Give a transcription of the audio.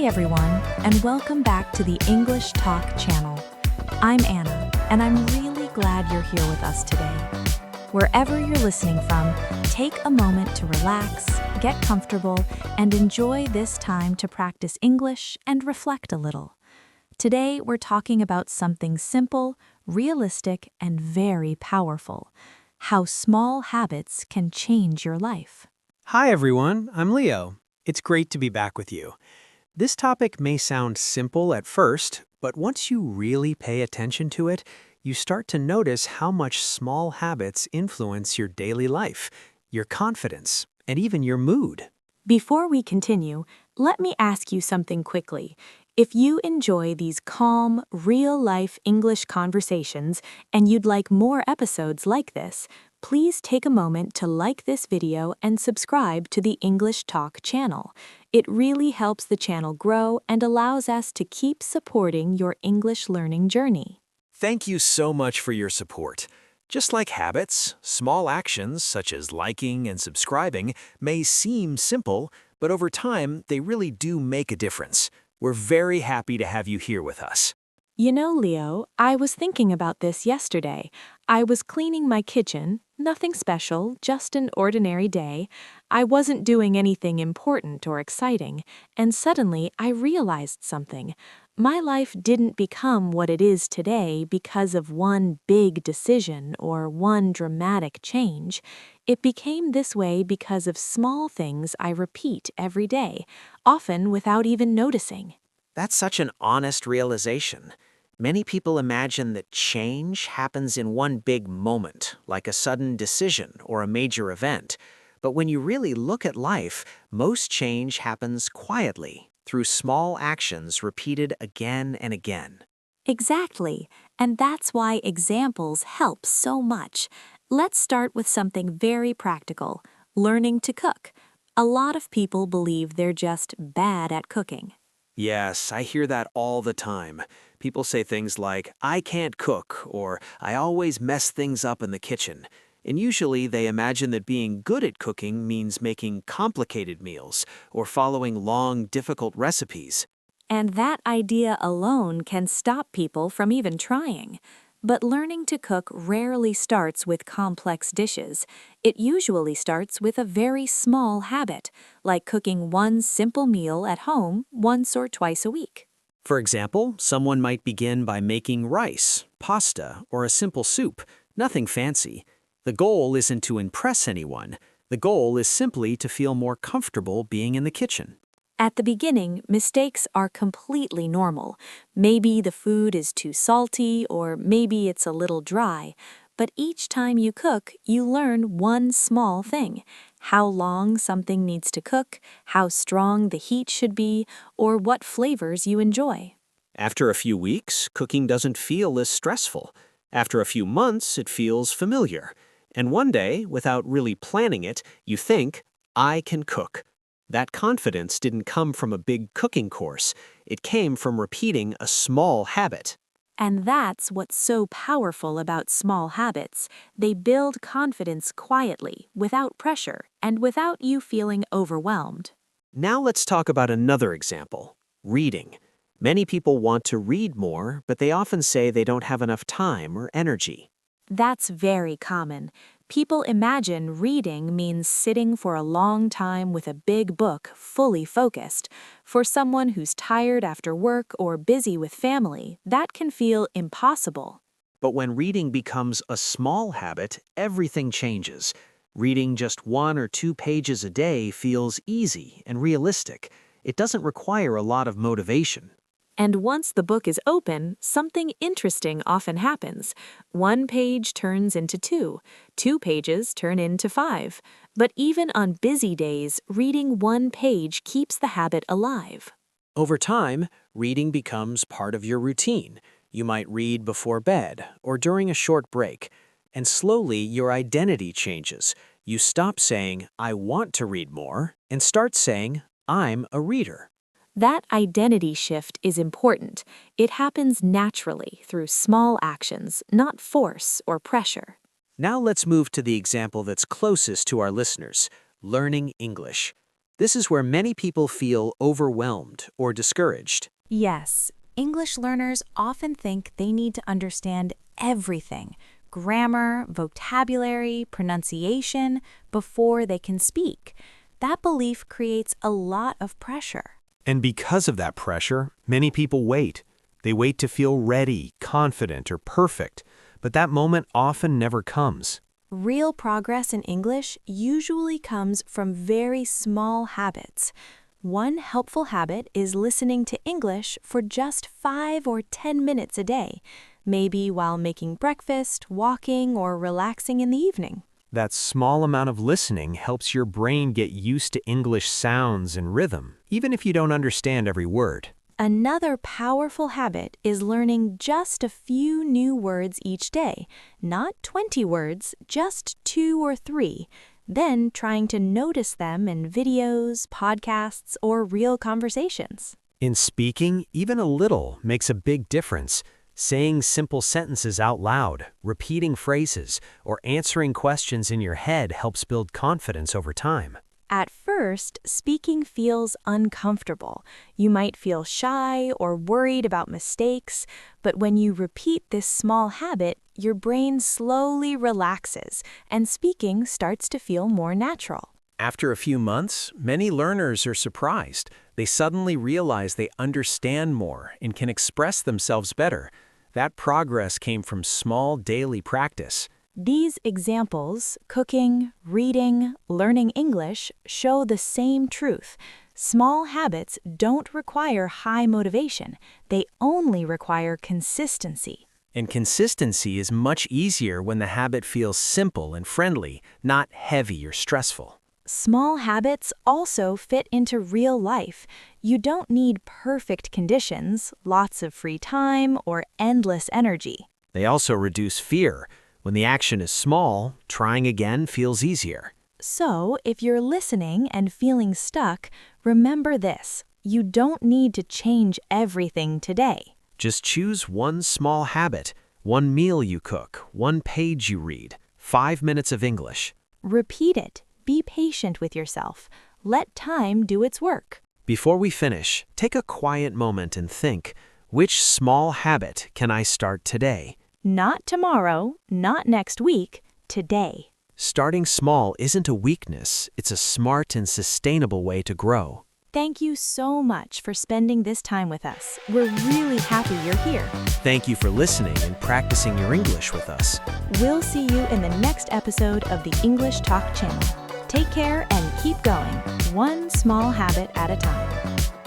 everyone, and welcome back to the English Talk channel. I'm Anna, and I'm really glad you're here with us today. Wherever you're listening from, take a moment to relax, get comfortable, and enjoy this time to practice English and reflect a little. Today, we're talking about something simple, realistic, and very powerful: how small habits can change your life. Hi everyone, I'm Leo. It's great to be back with you. This topic may sound simple at first, but once you really pay attention to it, you start to notice how much small habits influence your daily life, your confidence, and even your mood. Before we continue, let me ask you something quickly. If you enjoy these calm, real-life English conversations and you'd like more episodes like this, please take a moment to like this video and subscribe to the English Talk channel. It really helps the channel grow and allows us to keep supporting your English learning journey. Thank you so much for your support. Just like habits, small actions such as liking and subscribing may seem simple, but over time they really do make a difference. We're very happy to have you here with us. You know, Leo, I was thinking about this yesterday. I was cleaning my kitchen, nothing special, just an ordinary day. I wasn't doing anything important or exciting, and suddenly I realized something. My life didn't become what it is today because of one big decision or one dramatic change. It became this way because of small things I repeat every day, often without even noticing. That's such an honest realization. Many people imagine that change happens in one big moment, like a sudden decision or a major event. But when you really look at life, most change happens quietly, through small actions repeated again and again. Exactly, and that's why examples help so much. Let's start with something very practical: learning to cook. A lot of people believe they're just bad at cooking. Yes, I hear that all the time. People say things like, I can't cook, or I always mess things up in the kitchen. And usually they imagine that being good at cooking means making complicated meals or following long, difficult recipes. And that idea alone can stop people from even trying. But learning to cook rarely starts with complex dishes. It usually starts with a very small habit, like cooking one simple meal at home once or twice a week. For example, someone might begin by making rice, pasta, or a simple soup, nothing fancy. The goal isn't to impress anyone. The goal is simply to feel more comfortable being in the kitchen. At the beginning, mistakes are completely normal. Maybe the food is too salty, or maybe it's a little dry. But each time you cook, you learn one small thing: how long something needs to cook, how strong the heat should be, or what flavors you enjoy. After a few weeks, cooking doesn't feel as stressful. After a few months, it feels familiar. And one day, without really planning it, you think, I can cook. That confidence didn't come from a big cooking course. It came from repeating a small habit. And that's what's so powerful about small habits. They build confidence quietly, without pressure, and without you feeling overwhelmed. Now let's talk about another example: reading. Many people want to read more, but they often say they don't have enough time or energy. That's very common. People imagine reading means sitting for a long time with a big book, fully focused. For someone who's tired after work or busy with family, that can feel impossible. But when reading becomes a small habit, everything changes. Reading just 1 or 2 pages a day feels easy and realistic. It doesn't require a lot of motivation. And once the book is open, something interesting often happens. One page turns into two, 2 pages turn into 5. But even on busy days, reading one page keeps the habit alive. Over time, reading becomes part of your routine. You might read before bed or during a short break. And slowly, your identity changes. You stop saying, I want to read more, and start saying, I'm a reader. That identity shift is important. It happens naturally through small actions, not force or pressure. Now let's move to the example that's closest to our listeners: learning English. This is where many people feel overwhelmed or discouraged. Yes, English learners often think they need to understand everything, grammar, vocabulary, pronunciation, before they can speak. That belief creates a lot of pressure. And because of that pressure, many people wait. They wait to feel ready, confident, or perfect, but that moment often never comes. Real progress in English usually comes from very small habits. One helpful habit is listening to English for just 5 or 10 minutes a day, maybe while making breakfast, walking, or relaxing in the evening. That small amount of listening helps your brain get used to English sounds and rhythm, even if you don't understand every word. Another powerful habit is learning just a few new words each day, not 20 words, just 2 or 3, then trying to notice them in videos, podcasts, or real conversations. In speaking, even a little makes a big difference. Saying simple sentences out loud, repeating phrases, or answering questions in your head helps build confidence over time. At first, speaking feels uncomfortable. You might feel shy or worried about mistakes, but when you repeat this small habit, your brain slowly relaxes and speaking starts to feel more natural. After a few months, many learners are surprised. They suddenly realize they understand more and can express themselves better. That progress came from small daily practice. These examples, cooking, reading, learning English, show the same truth. Small habits don't require high motivation. They only require consistency. And consistency is much easier when the habit feels simple and friendly, not heavy or stressful. Small habits also fit into real life. You don't need perfect conditions, lots of free time, or endless energy. They also reduce fear. When the action is small, trying again feels easier. So, if you're listening and feeling stuck, remember this: you don't need to change everything today. Just choose one small habit, one meal you cook, one page you read, 5 minutes of English. Repeat it. Be patient with yourself. Let time do its work. Before we finish, take a quiet moment and think, which small habit can I start today? Not tomorrow, not next week, today. Starting small isn't a weakness, it's a smart and sustainable way to grow. Thank you so much for spending this time with us. We're really happy you're here. Thank you for listening and practicing your English with us. We'll see you in the next episode of the English Talk channel. Take care and keep going, one small habit at a time.